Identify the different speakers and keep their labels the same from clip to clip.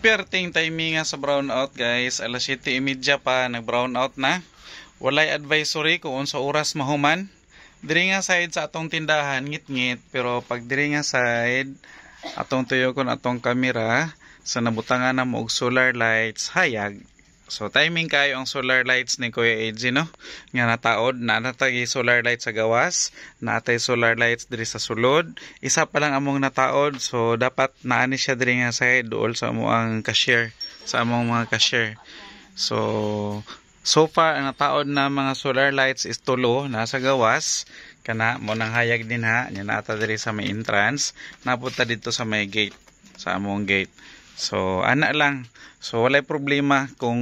Speaker 1: Perting timing nga sa brownout guys, alas 7:30 pa, nag-brownout na. Walay advisory kung unsa oras mahuman. Diri nga side sa atong tindahan, ngit-ngit, pero pag diri nga side, atong tuyo kon atong kamera, sa nabutangan na mo og solar lights, hayag. So timing kayo ang solar lights ni Kuya AJ, no? Nga nataod, natagi solar lights sa gawas, natay solar lights diri sa sulod. Isa pa lang among nataod, so dapat naani siya diri nga side duol sa among cashier, sa among mga cashier. So far ang nataod na mga solar lights is tulo nasa gawas. Kana mo nang hayag din ha, nya nata diri sa may entrance, napunta dito sa may gate, sa among gate. So ana lang. So walay problema kung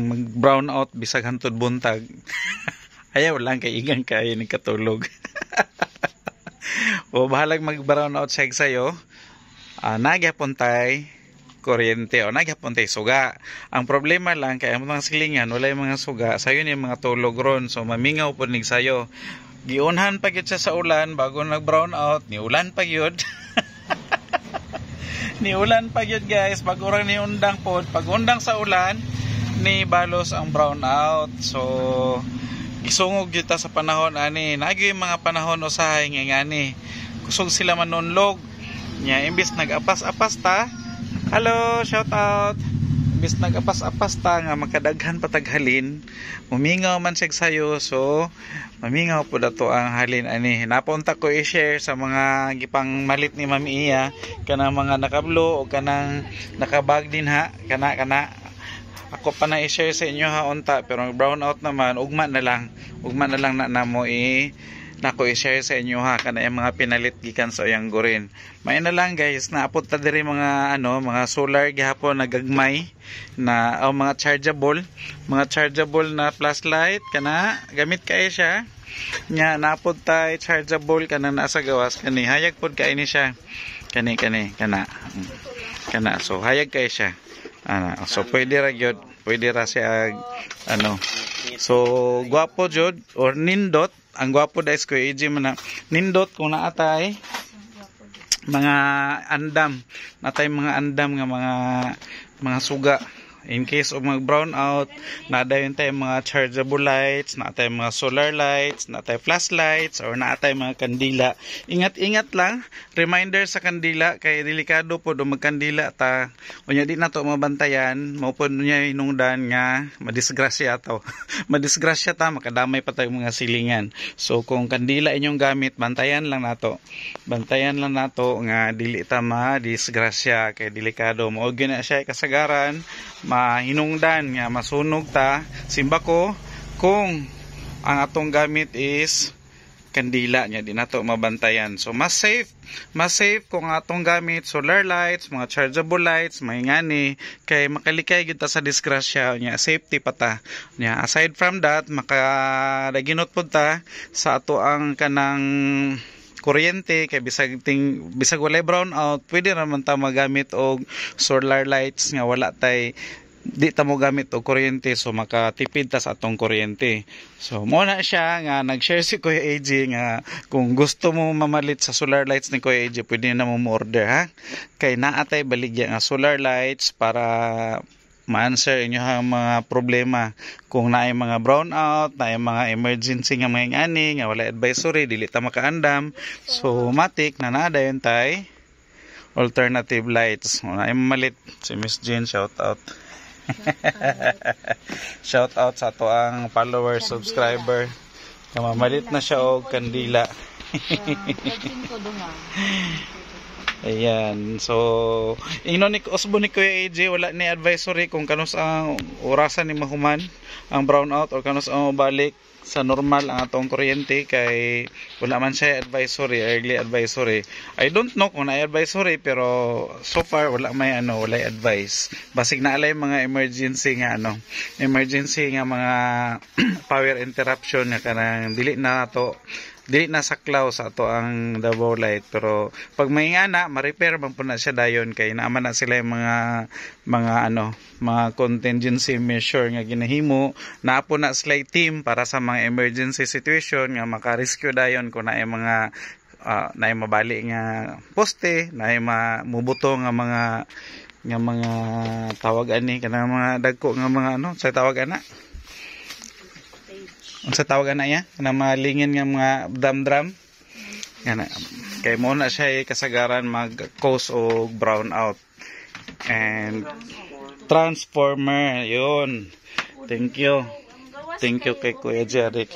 Speaker 1: mag-brown out bisag hantod buntag. Ayaw lang kay igang kayo ni katulog. O bahalag mag-brown out siya sayo. Nagyapon tay kuryente o nagyapon tay suga. Ang problema lang kay ang mga silingan walay mga suga, sayo ni mga tulog ron. So mamingaw pud nig sayo. Giunhan pa gyud siya sa ulan bago nag-brown out, ni ulan pa gyud. Ni ulan pa yun guys, pag urang ni undang po, pag undang sa ulan, ni balos ang brown out. So, gisungog yun ta sa panahon, ani, nagyo yung mga panahon usahay nga ani, kusog sila manunlog, nya, imbis nag-apas-apas ta, hello, shout out, imbis nag-apas-apas ta, nga makadaghan pataghalin, mumingaw man siya sayo, so, mamingaw po dato ang halin ani. Napunta ko i-share sa mga gipang malit ni Mami Iya kanang mga nakablo o kanang nakabag din ha. Kana ako pa na i-share sa inyo ha unta, pero brown out naman ugma na lang na namo nako i-share sa inyo ha kana yung mga pinalit gikan sa uyang gurin. May na lang guys, naapot ta diri mga mga solar gihapon nagagmay na mga chargeable na flashlight kana gamit kay siya nya naapot ta chargeable kana nasa gawas kani hayag pod kay ni siya kani kana so hayag kay siya so pwede ra siya so gwapo jud or nindot ang gwapo dais ko AJ man na nindot kung naatay mga andam nga mga suga in case of mag brown out naadayon tayo mga chargeable lights, naatay mga solar lights, naatay flashlights or naatay mga kandila. Ingat lang, reminder sa kandila kay delikado po do magkandila ta unya di nato mabantayan mao pod nya hinungdan nga madisgrasya ta makadamay pa tayong mga silingan. So kung kandila inyong gamit bantayan lang nato nga dili ta madisgrasya kay delikado mao gyud na siya kasagaran mahinungdan nga masunog ta simba ko kung ang atong gamit is kandila nya di nato mabantayan. So mas safe kung atong gamit solar lights, mga chargeable lights, ngani kay makalikay gyud ta sa disgrasya nya safety pa ta nya. Aside from that makadaginot pud ta sa ato ang kanang kuryente kay bisag walay brown out pwede naman ta magamit og solar lights nga wala tay di ta mo gamit og kuryente, so makatipid ta sa atong kuryente. So mo na siya nga nag-share si Kuya AJ nga kung gusto mo mamalit sa solar lights ni Kuya AJ pwede na mo order ha kay naatay baligya nga solar lights para ma-answer inyo ang mga problema kung naay mga brown out, naay mga emergency nga mga ngani nga wala advisory dili ta makaandam. So matik na nadayon tay alternative lights. Naay malit si Miss Jane, shout out. Shout out sa ato ang follower, subscriber. Mamalit na siya og kandila. Ayan, so ingnon ni Osbo ni Kuya AJ wala ni advisory kung kanus ang orasan ni mahuman ang brown out or kanus ang balik sa normal ang atong kuryente kay wala man siya advisory, early advisory. I don't know kung na advisory pero so far wala may wala advice. Basig na alay mga emergency nga mga power interruption nga kanang dili na saklaw sa ato ang Davao Light, pero pag may ngana ma-repair man po na siya dayon kay naaman na sila yung mga contingency measure nga ginahimo na po na sila team para sa mga emergency situation nga maka-rescue dayon kung na mga na mabali nga poste, na mamubuto nga mga nga mga tawag ani kanang mga dagko nga mga ano sa tawag ana. Unsa tawag ana ya? Kanang mga lingin nga mga drum. Kana kay mo na siya kasagaran mag-cause og brown out. And transformer, yun. Thank you. Thank you kay Kuya Jeric.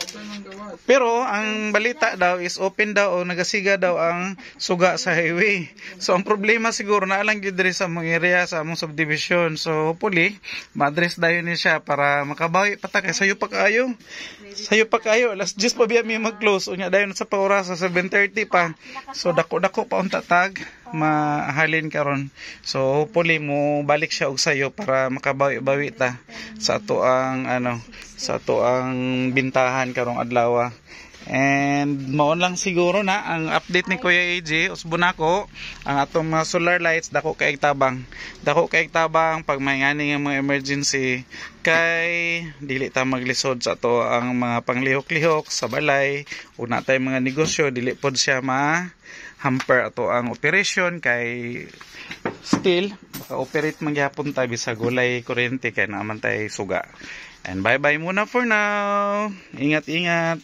Speaker 1: Pero ang balita daw is open daw o nagasiga daw ang suga sa highway. So ang problema siguro na lang gyud diri sa mga area sa among subdivision. So hopefully ma-address dayon ni siya para makabawi pa ta kay sayo pa kaayo. Sayo pa kayo, alas 10 pa biya mi mag-close. Unya dayon sa paoras sa 7:30 pa. So dako-dako pa unta tag mahalin karon. So hopefully mo balik siya og sayo para makabawi-bawi ta sa ato ang ano, sa ato ang bintahan karong adlaw. And maon lang siguro na ang update ni Kuya AJ Usbunako, ang atong mga solar lights dako kay tabang. Dako kay tabang pag may ngani nga mga emergency kay dili ta maglisod sa ato ang mga panglihok-lihok sa balay. Una tay mga negosyo dili pod siya hamper ato ang operation kay still maka-operate man gyapon ta bisag walay kuryente kay naman tay suga. And bye-bye muna for now. Ingat-ingat.